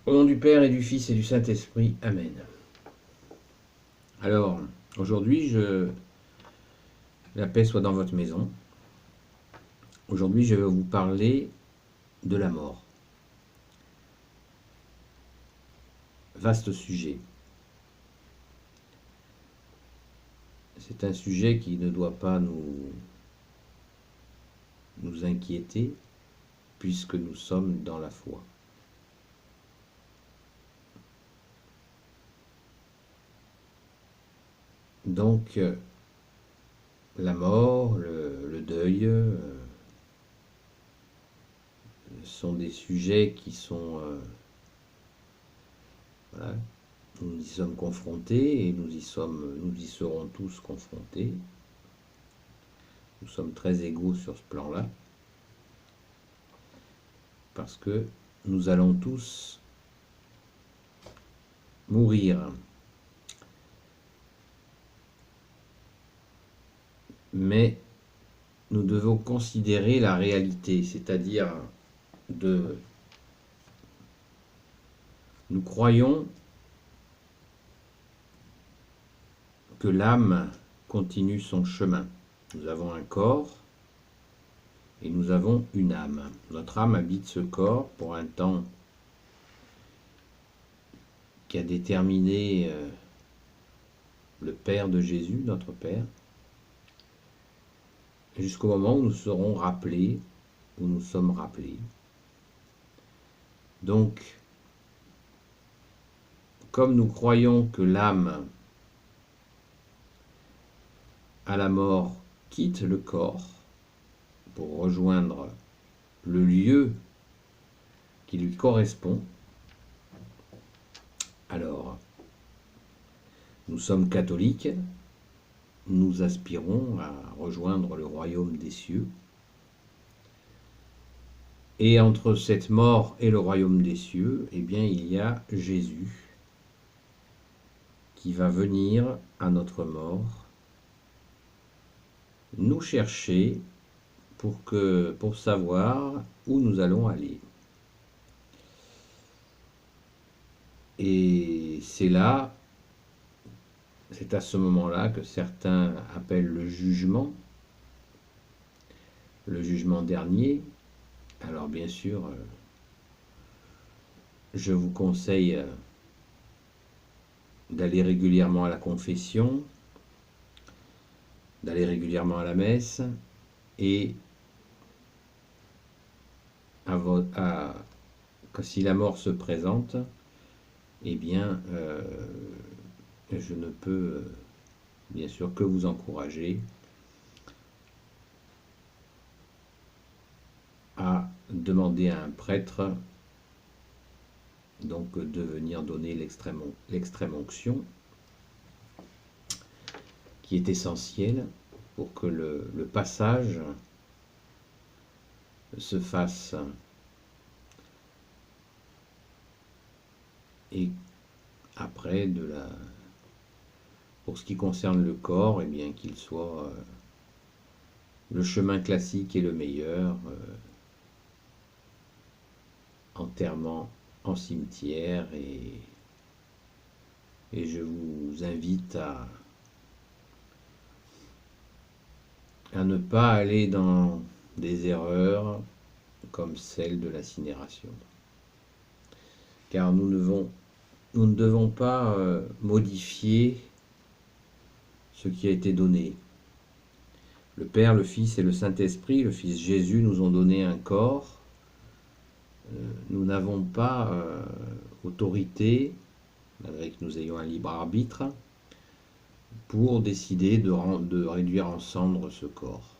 Au nom du Père et du Fils et du Saint-Esprit. Amen. Alors, aujourd'hui, la paix soit dans votre maison. Aujourd'hui, je vais vous parler de la mort. Vaste sujet. C'est un sujet qui ne doit pas nous inquiéter, puisque nous sommes dans la foi. Donc, la mort, le deuil, sont des sujets qui sont... voilà, nous y sommes confrontés et nous y serons tous confrontés. Nous sommes très égaux sur ce plan-là, parce que nous allons tous mourir. Mais nous devons considérer la réalité, c'est-à-dire nous croyons que l'âme continue son chemin. Nous avons un corps et nous avons une âme. Notre âme habite ce corps pour un temps qui a déterminé le Père de Jésus, notre Père, jusqu'au moment où nous serons rappelés, où nous sommes rappelés. Donc, comme nous croyons que l'âme à la mort quitte le corps pour rejoindre le lieu qui lui correspond, alors nous sommes catholiques, nous aspirons à rejoindre le royaume des cieux. Et entre cette mort et le royaume des cieux, eh bien, il y a Jésus qui va venir à notre mort nous chercher pour savoir où nous allons aller. Et c'est à ce moment-là que certains appellent le jugement dernier. Alors bien sûr, je vous conseille d'aller régulièrement à la confession, d'aller régulièrement à la messe, et que si la mort se présente, eh bien, je ne peux bien sûr que vous encourager à demander à un prêtre donc de venir donner l'extrême onction, qui est essentielle pour que le passage se fasse. Et après, pour ce qui concerne le corps, eh bien qu'il soit le chemin classique et le meilleur, enterrement en cimetière, et je vous invite à ne pas aller dans des erreurs comme celle de l'incinération. Car nous ne devons pas modifier ce qui a été donné. Le Père, le Fils et le Saint-Esprit, le Fils Jésus, nous ont donné un corps. Nous n'avons pas autorité, malgré que nous ayons un libre arbitre, pour décider de réduire en cendres ce corps.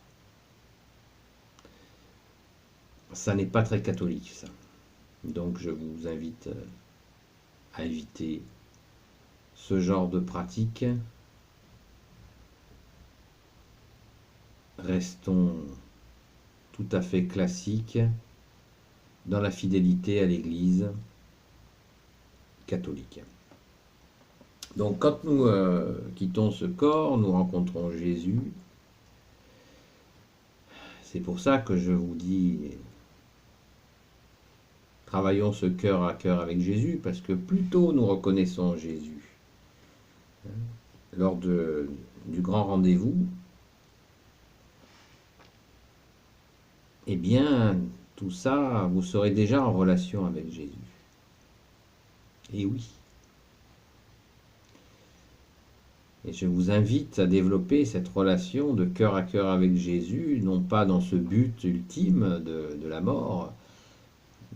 Ça n'est pas très catholique, ça. Donc je vous invite à éviter ce genre de pratique. Restons tout à fait classiques dans la fidélité à l'Église catholique. Donc quand nous quittons ce corps, nous rencontrons Jésus. C'est pour ça que je vous dis travaillons ce cœur à cœur avec Jésus, parce que plus tôt nous reconnaissons Jésus, lors du grand rendez-vous, eh bien, tout ça, vous serez déjà en relation avec Jésus. Et oui. Et je vous invite à développer cette relation de cœur à cœur avec Jésus, non pas dans ce but ultime de la mort,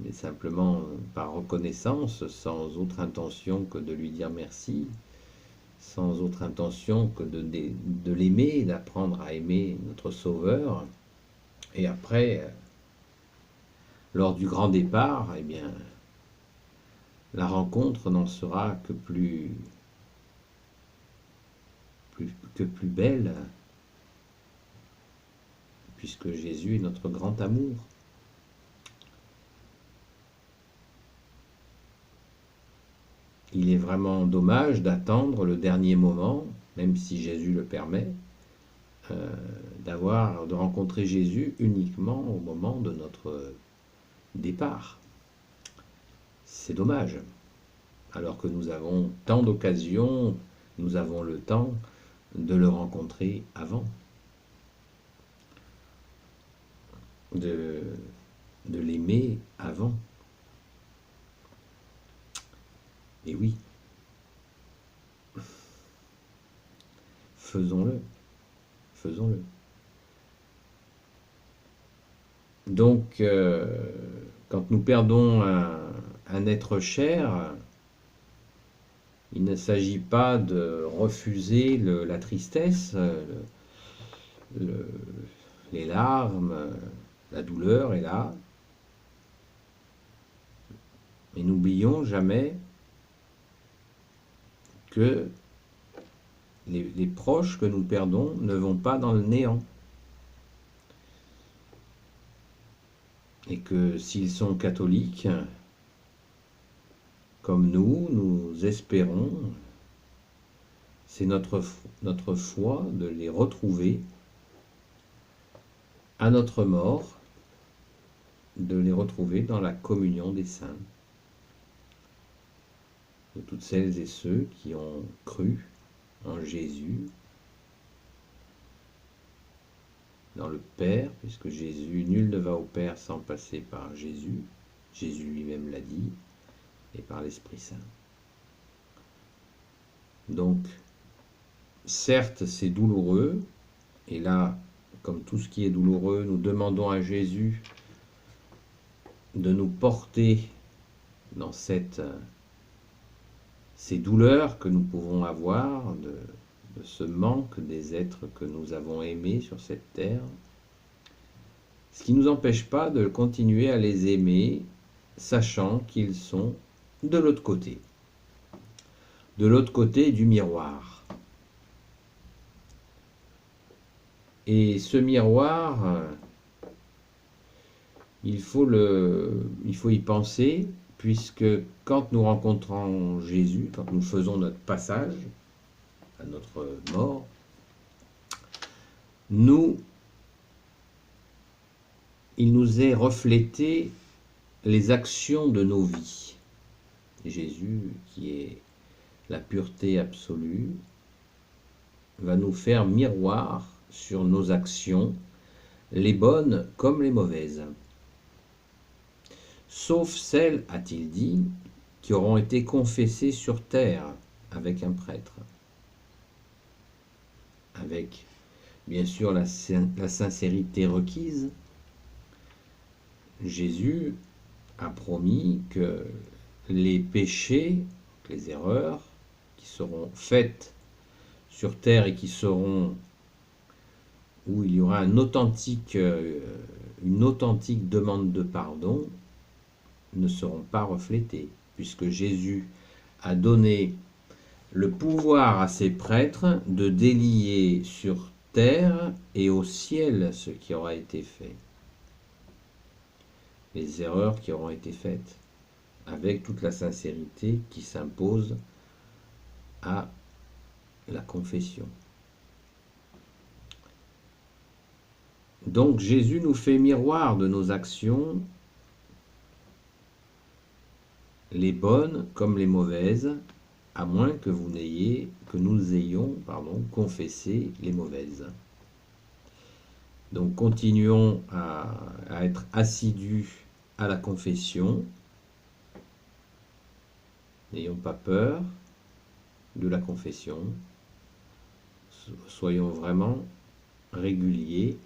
mais simplement par reconnaissance, sans autre intention que de lui dire merci, sans autre intention que de l'aimer, d'apprendre à aimer notre Sauveur. Et après, lors du grand départ, eh bien, la rencontre n'en sera que plus belle, puisque Jésus est notre grand amour. Il est vraiment dommage d'attendre le dernier moment, même si Jésus le permet, de rencontrer Jésus uniquement au moment de notre départ. C'est dommage. Alors que nous avons tant d'occasions, nous avons le temps de le rencontrer avant, de l'aimer avant. Et oui, faisons-le, faisons-le. Donc, quand nous perdons un être cher, il ne s'agit pas de refuser la tristesse, les larmes, la douleur est là. Mais n'oublions jamais que les proches que nous perdons ne vont pas dans le néant. Et que s'ils sont catholiques, comme nous espérons, c'est notre foi de les retrouver à notre mort, de les retrouver dans la communion des saints, de toutes celles et ceux qui ont cru en Jésus, dans le Père, puisque Jésus, nul ne va au Père sans passer par Jésus, Jésus lui-même l'a dit, et par l'Esprit Saint. Donc, certes, c'est douloureux, et là, comme tout ce qui est douloureux, nous demandons à Jésus de nous porter dans ces douleurs que nous pouvons avoir, de ce manque des êtres que nous avons aimés sur cette terre, ce qui ne nous empêche pas de continuer à les aimer, sachant qu'ils sont de l'autre côté du miroir. Et ce miroir, il faut y penser, puisque quand nous rencontrons Jésus, quand nous faisons notre passage à notre mort, il nous est reflété les actions de nos vies. Jésus, qui est la pureté absolue, va nous faire miroir sur nos actions, les bonnes comme les mauvaises. Sauf celles, a-t-il dit, qui auront été confessées sur terre avec un prêtre. Avec, bien sûr, la sincérité requise. Jésus a promis que les péchés, les erreurs qui seront faites sur terre et où il y aura une authentique demande de pardon, ne seront pas reflétés, puisque Jésus a donné le pouvoir à ses prêtres de délier sur terre et au ciel ce qui aura été fait, les erreurs qui auront été faites, avec toute la sincérité qui s'impose à la confession. Donc Jésus nous fait miroir de nos actions les bonnes comme les mauvaises, à moins que nous ayons confessé les mauvaises. Donc continuons à être assidus à la confession. N'ayons pas peur de la confession. Soyons vraiment réguliers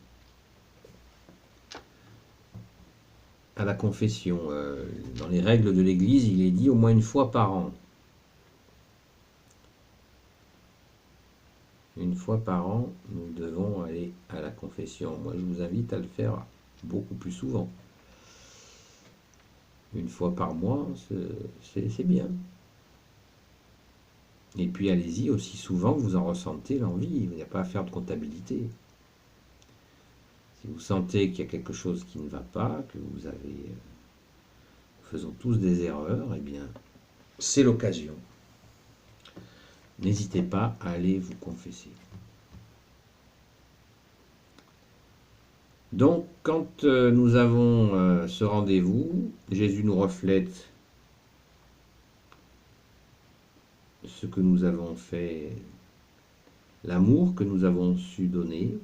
à la confession. Dans les règles de l'Église, il est dit au moins une fois par an. Une fois par an, nous devons aller à la confession. Moi, je vous invite à le faire beaucoup plus souvent. Une fois par mois, c'est bien. Et puis allez-y aussi souvent que vous en ressentez l'envie. Il n'y a pas à faire de comptabilité. Si vous sentez qu'il y a quelque chose qui ne va pas, que vous faisons tous des erreurs, eh bien, c'est l'occasion. N'hésitez pas à aller vous confesser. Donc, quand nous avons ce rendez-vous, Jésus nous reflète ce que nous avons fait, l'amour que nous avons su donner,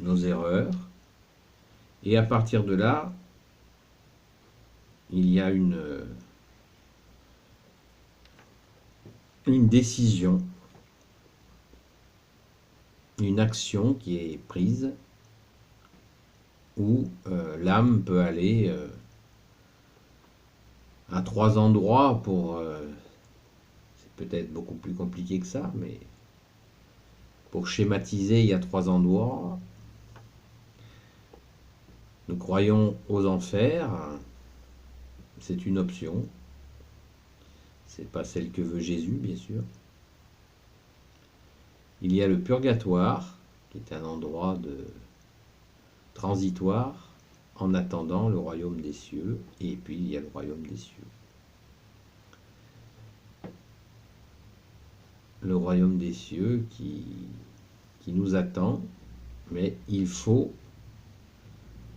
nos erreurs, et à partir de là, il y a une décision, une action qui est prise, où l'âme peut aller à 3 endroits pour... c'est peut-être beaucoup plus compliqué que ça, mais pour schématiser, il y a 3 endroits. Nous croyons aux enfers, c'est une option. C'est pas celle que veut Jésus, bien sûr. Il y a le purgatoire, qui est un endroit transitoire, en attendant le royaume des cieux, et puis il y a le royaume des cieux. Le royaume des cieux qui nous attend, mais il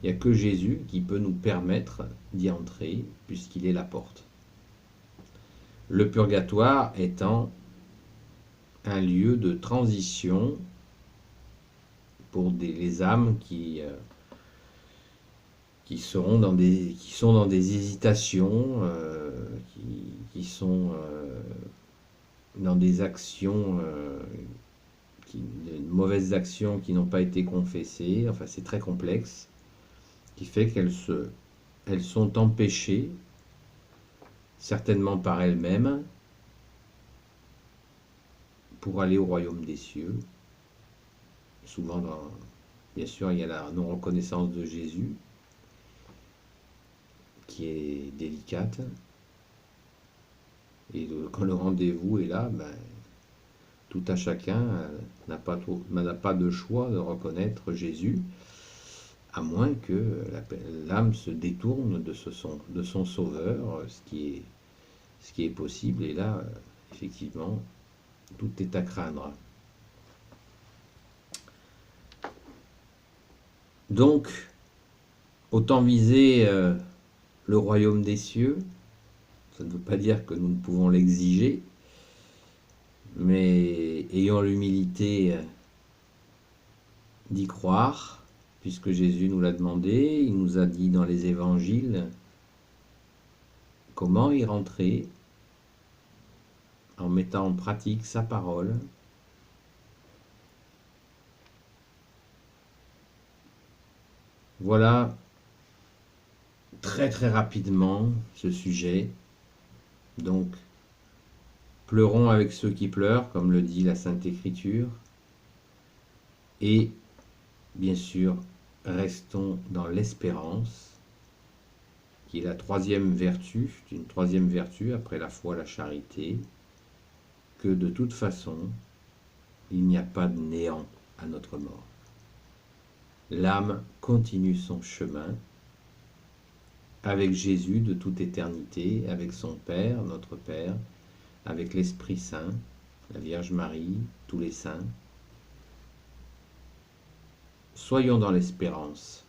n'y a que Jésus qui peut nous permettre d'y entrer, puisqu'il est la porte. Le purgatoire étant un lieu de transition pour les âmes qui sont dans des hésitations, qui sont dans des actions, de mauvaises actions qui n'ont pas été confessées. Enfin, c'est très complexe, qui fait qu'elles sont empêchées, certainement par elles-mêmes, pour aller au royaume des cieux. Souvent, bien sûr, il y a la non-reconnaissance de Jésus, qui est délicate. Et quand le rendez-vous est là, tout à chacun n'a pas de choix de reconnaître Jésus, à moins que l'âme se détourne de son sauveur, ce qui est possible. Et là, effectivement, tout est à craindre. Donc, autant viser le royaume des cieux. Ça ne veut pas dire que nous ne pouvons l'exiger, mais ayons l'humilité d'y croire, puisque Jésus nous l'a demandé. Il nous a dit dans les évangiles comment y rentrer en mettant en pratique sa parole. Voilà très très rapidement ce sujet. Donc, pleurons avec ceux qui pleurent, comme le dit la Sainte Écriture, et bien sûr, restons dans l'espérance, qui est la troisième vertu, une troisième vertu après la foi, la charité, que de toute façon, il n'y a pas de néant à notre mort. L'âme continue son chemin avec Jésus de toute éternité, avec son Père, notre Père, avec l'Esprit Saint, la Vierge Marie, tous les saints. Soyons dans l'espérance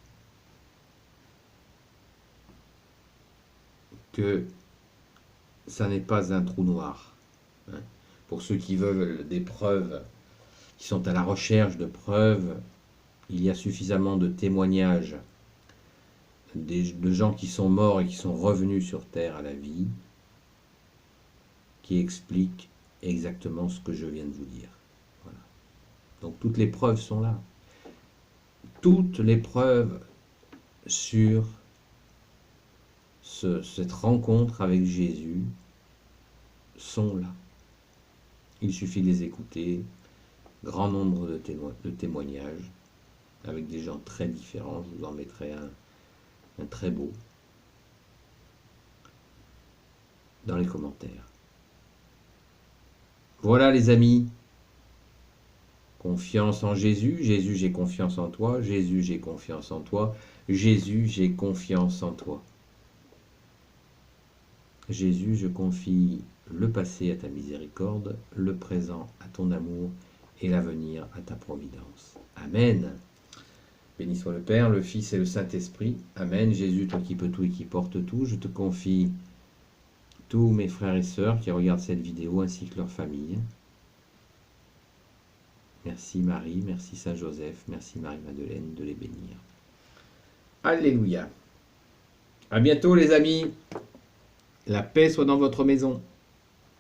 que ça n'est pas un trou noir. Hein. Pour ceux qui veulent des preuves, qui sont à la recherche de preuves, il y a suffisamment de témoignages de gens qui sont morts et qui sont revenus sur Terre à la vie, qui expliquent exactement ce que je viens de vous dire. Voilà. Donc toutes les preuves sont là. Toutes les preuves sur cette rencontre avec Jésus sont là. Il suffit de les écouter. Grand nombre de témoignages avec des gens très différents. Je vous en mettrai un très beau dans les commentaires. Voilà les amis. Confiance en Jésus. Jésus, j'ai confiance en toi. Jésus, j'ai confiance en toi. Jésus, j'ai confiance en toi. Jésus, je confie le passé à ta miséricorde, le présent à ton amour et l'avenir à ta providence. Amen. Béni soit le Père, le Fils et le Saint-Esprit. Amen. Jésus, toi qui peux tout et qui porte tout, je te confie tous mes frères et sœurs qui regardent cette vidéo ainsi que leurs familles. Merci Marie, merci Saint-Joseph, merci Marie-Madeleine de les bénir. Alléluia. À bientôt les amis. La paix soit dans votre maison.